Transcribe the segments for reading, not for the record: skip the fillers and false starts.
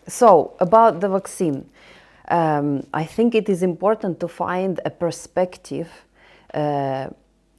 So, about the vaccine, I think it is important to find a perspective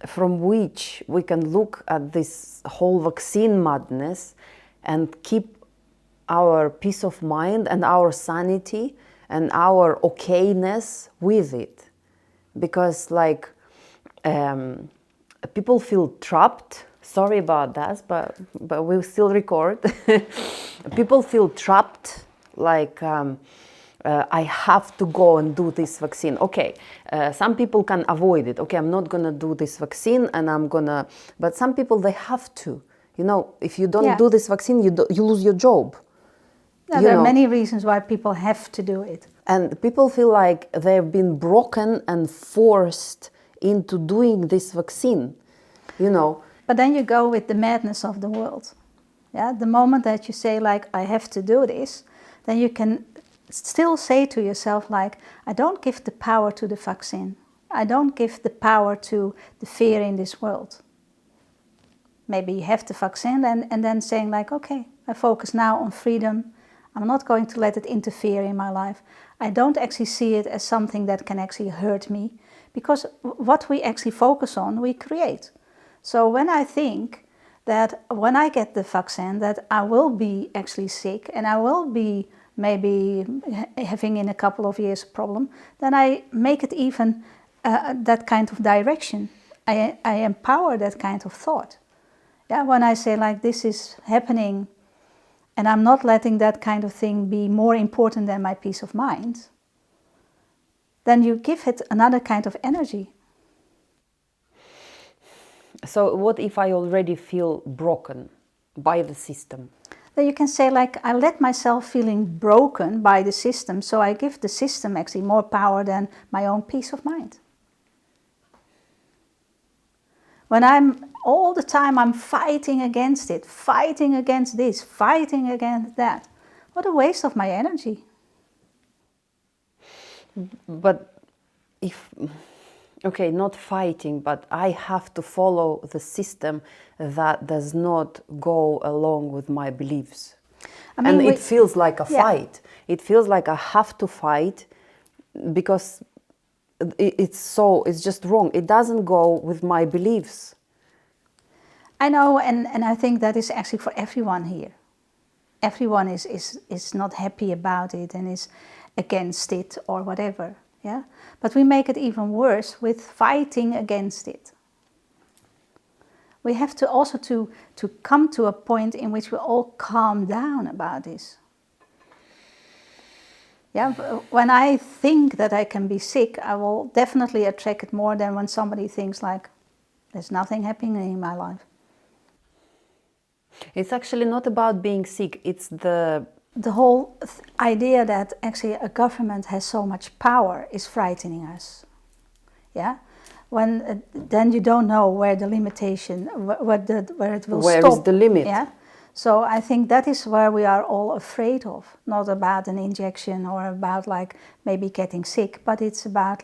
from which we can look at this whole vaccine madness and keep our peace of mind and our sanity and our okayness with it. Because people feel trapped. Sorry about that, but we'll still record. People feel trapped, I have to go and do this vaccine. Okay, some people can avoid it. Okay, I'm not gonna do this vaccine, and but some people, they have to. If you don't do this vaccine, you lose your job. Yeah, there are many reasons why people have to do it. And people feel like they've been broken and forced into doing this vaccine, But then you go with the madness of the world. Yeah, the moment that you say I have to do this, then you can still say to yourself I don't give the power to the vaccine. I don't give the power to the fear in this world. Maybe you have the vaccine and then saying okay, I focus now on freedom. I'm not going to let it interfere in my life. I don't actually see it as something that can actually hurt me, because what we actually focus on, we create. So when I think that when I get the vaccine that I will be actually sick and I will be maybe having in a couple of years a problem, then I make it even that kind of direction. I empower that kind of thought. Yeah, when I say this is happening and I'm not letting that kind of thing be more important than my peace of mind, then you give it another kind of energy. So what if I already feel broken by the system? Then you can say I let myself feeling broken by the system, so I give the system actually more power than my own peace of mind. When all the time I'm fighting against it, fighting against this, fighting against that, what a waste of my energy. But not fighting, but I have to follow the system that does not go along with my beliefs. It feels like a fight. It feels like I have to fight because it's just wrong. It doesn't go with my beliefs. I know, and I think that is actually for everyone here. Everyone is not happy about it and is against it or whatever. Yeah, but we make it even worse with fighting against it. We have to also to come to a point in which we all calm down about this. Yeah, when I think that I can be sick, I will definitely attract it more than when somebody thinks there's nothing happening in my life. It's actually not about being sick, it's the whole idea that actually a government has so much power is frightening us. Yeah, when then you don't know where the limitation, where it will stop. Where is the limit? Yeah, so I think that is where we are all afraid of. Not about an injection or about maybe getting sick, but it's about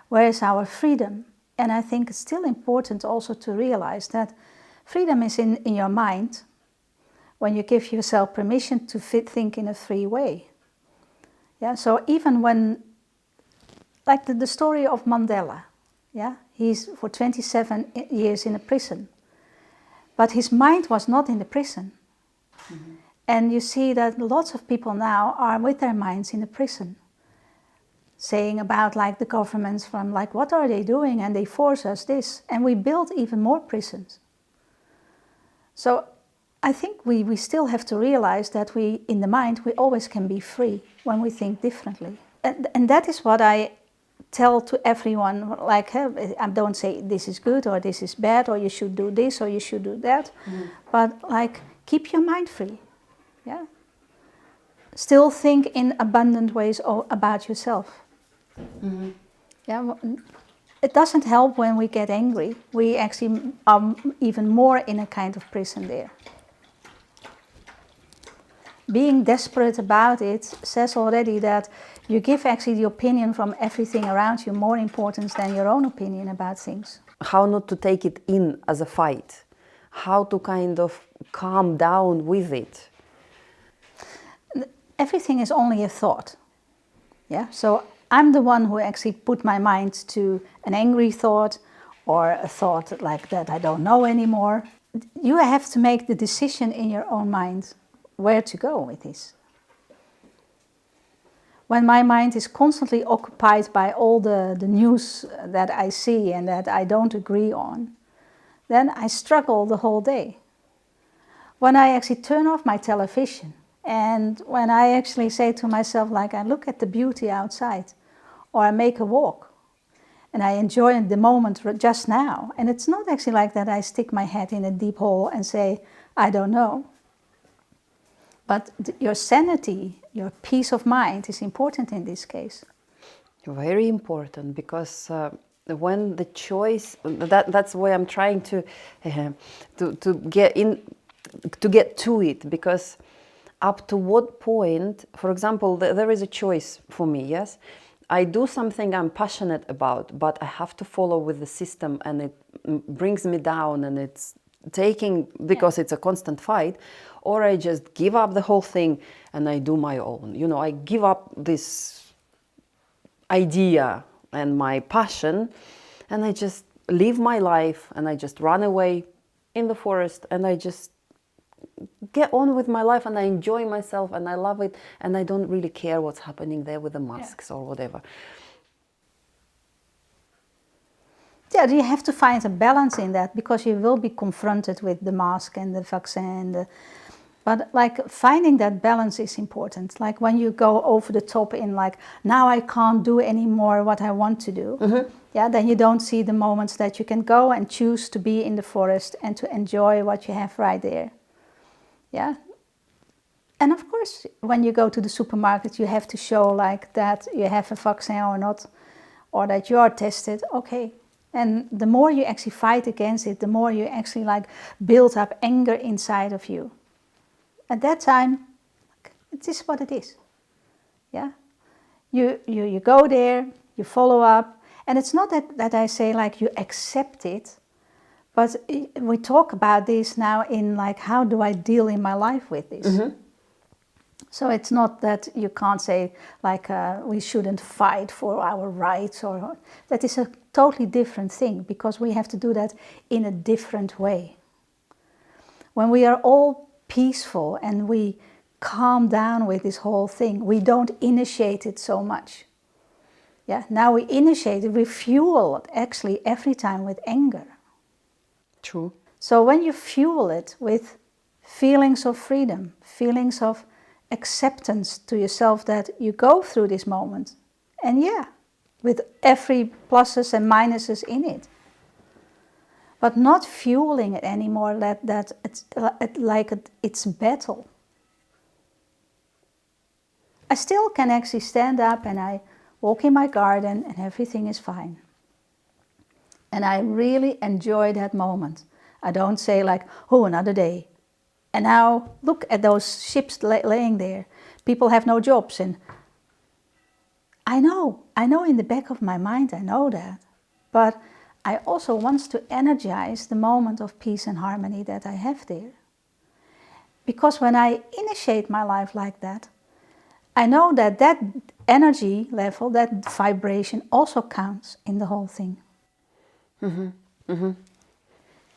where is our freedom? And I think it's still important also to realize that freedom is in your mind. When you give yourself permission to think in a free way. Yeah, so even when, the story of Mandela, yeah, he's for 27 years in a prison, but his mind was not in the prison. Mm-hmm. And you see that lots of people now are with their minds in the prison, saying about the governments from what are they doing, and they force us this, and we build even more prisons. So I think we still have to realize that in the mind, we always can be free when we think differently. And that is what I tell to everyone, I don't say this is good or this is bad or you should do this or you should do that, but keep your mind free, yeah? Still think in abundant ways about yourself. Mm-hmm. Yeah, it doesn't help when we get angry. We actually are even more in a kind of prison there. Being desperate about it says already that you give actually the opinion from everything around you more importance than your own opinion about things. How not to take it in as a fight? How to kind of calm down with it? everything is only a thought. Yeah, so I'm the one who actually put my mind to an angry thought or a thought like that I don't know anymore. You have to make the decision in your own mind where to go with this. When my mind is constantly occupied by all the news that I see and that I don't agree on, then I struggle the whole day. When I actually turn off my television and when I actually say to myself, like, I look at the beauty outside, or I make a walk and I enjoy the moment just now, and it's not actually like that I stick my head in a deep hole and say, I don't know. But your sanity, your peace of mind is important in this case. Very important, because when the choice, that's why I'm trying to get in, to get to it, because up to what point, for example, there is a choice for me, yes? I do something I'm passionate about, but I have to follow with the system and it brings me down and it's taking, because it's a constant fight, or I just give up the whole thing and I do my own. You know, I give up this idea and my passion and I just live my life and I just run away in the forest and I just get on with my life and I enjoy myself and I love it and I don't really care what's happening there with the masks or whatever. Yeah, you have to find a balance in that, because you will be confronted with the mask and the vaccine. But like finding that balance is important. Like when you go over the top in like, now I can't do anymore what I want to do. Mm-hmm. Yeah, then you don't see the moments that you can go and choose to be in the forest and to enjoy what you have right there. Yeah. And of course, when you go to the supermarket, you have to show like that you have a vaccine or not, or that you are tested. Okay. And the more you actually fight against it, the more you actually like build up anger inside of you. At that time, it is what it is. Yeah. You go there, you follow up, and it's not that I say like you accept it, but we talk about this now in like, how do I deal in my life with this? Mm-hmm. So it's not that you can't say like we shouldn't fight for our rights, or that is a totally different thing, because we have to do that in a different way. When we are all peaceful and we calm down with this whole thing, we don't initiate it so much. Yeah, now we initiate it, we fuel it actually every time with anger. True. So when you fuel it with feelings of freedom, feelings of acceptance to yourself that you go through this moment, and with every pluses and minuses in it, but not fueling it anymore, that it's battle. I still can actually stand up and I walk in my garden and everything is fine. And I really enjoy that moment. I don't say like, oh, another day. And now look at those ships laying there. People have no jobs. And I know in the back of my mind, I know that. But I also want to energize the moment of peace and harmony that I have there. Because when I initiate my life like that, I know that that energy level, that vibration also counts in the whole thing. Mm-hmm. Mm-hmm.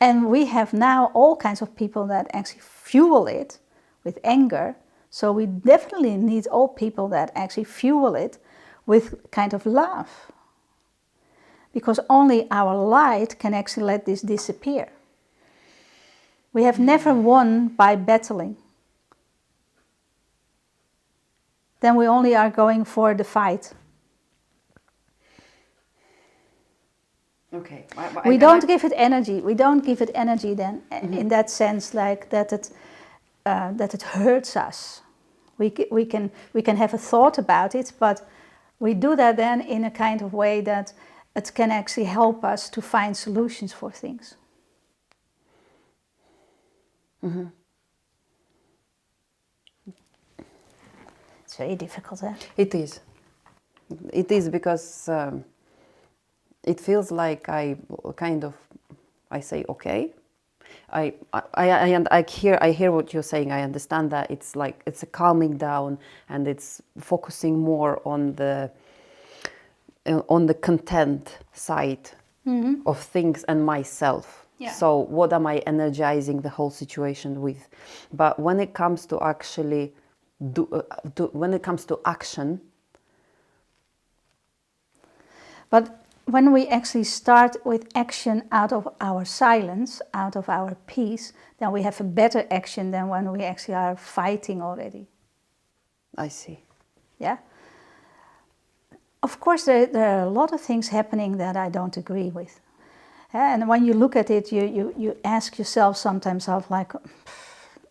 And we have now all kinds of people that actually fuel it with anger. So we definitely need all people that actually fuel it with kind of love. Because only our light can actually let this disappear. We have never won by battling. Then we only are going for the fight. Okay. We don't give it energy. We don't give it energy then, mm-hmm. in that sense, like that it hurts us. We can have a thought about it, but we do that then in a kind of way that it can actually help us to find solutions for things. Mm-hmm. It's very difficult, eh? It is. It is, because it feels like I say, okay, I hear what you're saying. I understand that it's like it's a calming down, and it's focusing more on the content side of things and myself. Yeah. So what am I energizing the whole situation with? But when it comes to actually when it comes to action. But when we actually start with action out of our silence, out of our peace, then we have a better action than when we actually are fighting already. I see. Yeah. Of course, there are a lot of things happening that I don't agree with. And when you look at it, you ask yourself sometimes of like,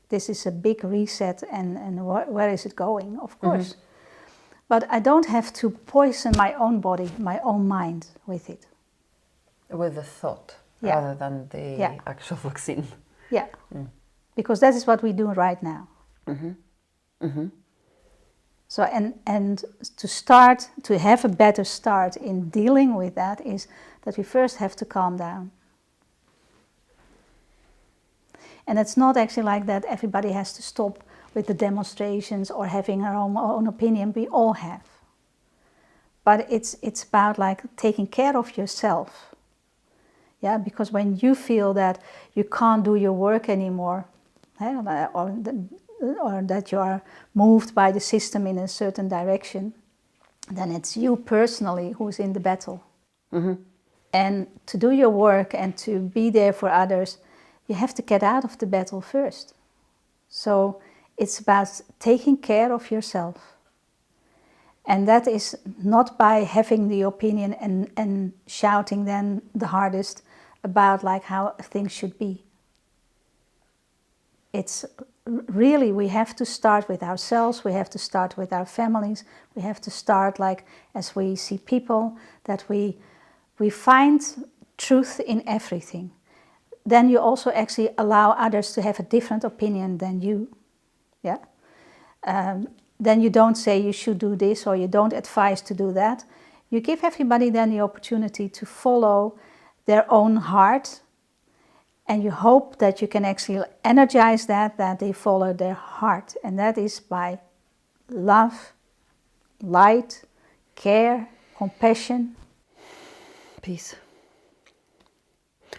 this is a big reset, and where is it going? Of course. But I don't have to poison my own body, my own mind with it. With the thought, Yeah. rather than the actual vaccine. Yeah. Because that is what we do right now. So, and to start, to have a better start in dealing with that is that we first have to calm down. And it's not actually like that everybody has to stop with the demonstrations or having our own opinion. We all have. But it's about like taking care of yourself. Yeah, because when you feel that you can't do your work anymore, or that you are moved by the system in a certain direction, then it's you personally who's in the battle. And to do your work and to be there for others, you have to get out of the battle first. So it's about taking care of yourself. And that is not by having the opinion and shouting then the hardest about like how things should be. It's really, we have to start with ourselves, we have to start with our families, we have to start like as we see people, that we find truth in everything. Then you also actually allow others to have a different opinion than you. Yeah. Then you don't say you should do this or you don't advise to do that. You give everybody then the opportunity to follow their own heart, and you hope that you can actually energize that they follow their heart. And that is by love, light, care, compassion. Peace.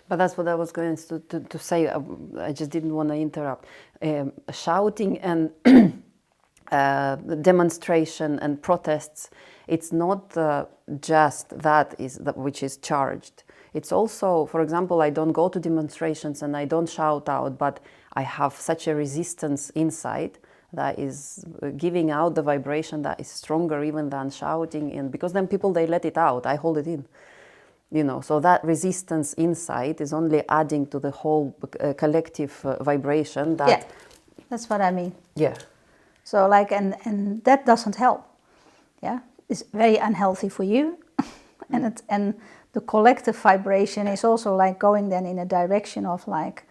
But that's what I was going to say. I just didn't want to interrupt. Shouting and demonstration and protests, it's not just that which is charged. It's also, for example, I don't go to demonstrations and I don't shout out, but I have such a resistance inside that is giving out the vibration that is stronger even than shouting. And because then people, they let it out, I hold it in. So that resistance inside is only adding to the whole collective vibration. Yeah, that's what I mean. Yeah. So like, and that doesn't help. Yeah, it's very unhealthy for you, and the collective vibration is also like going then in a direction of like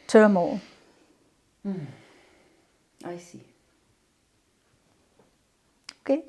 turmoil. I see. Okay.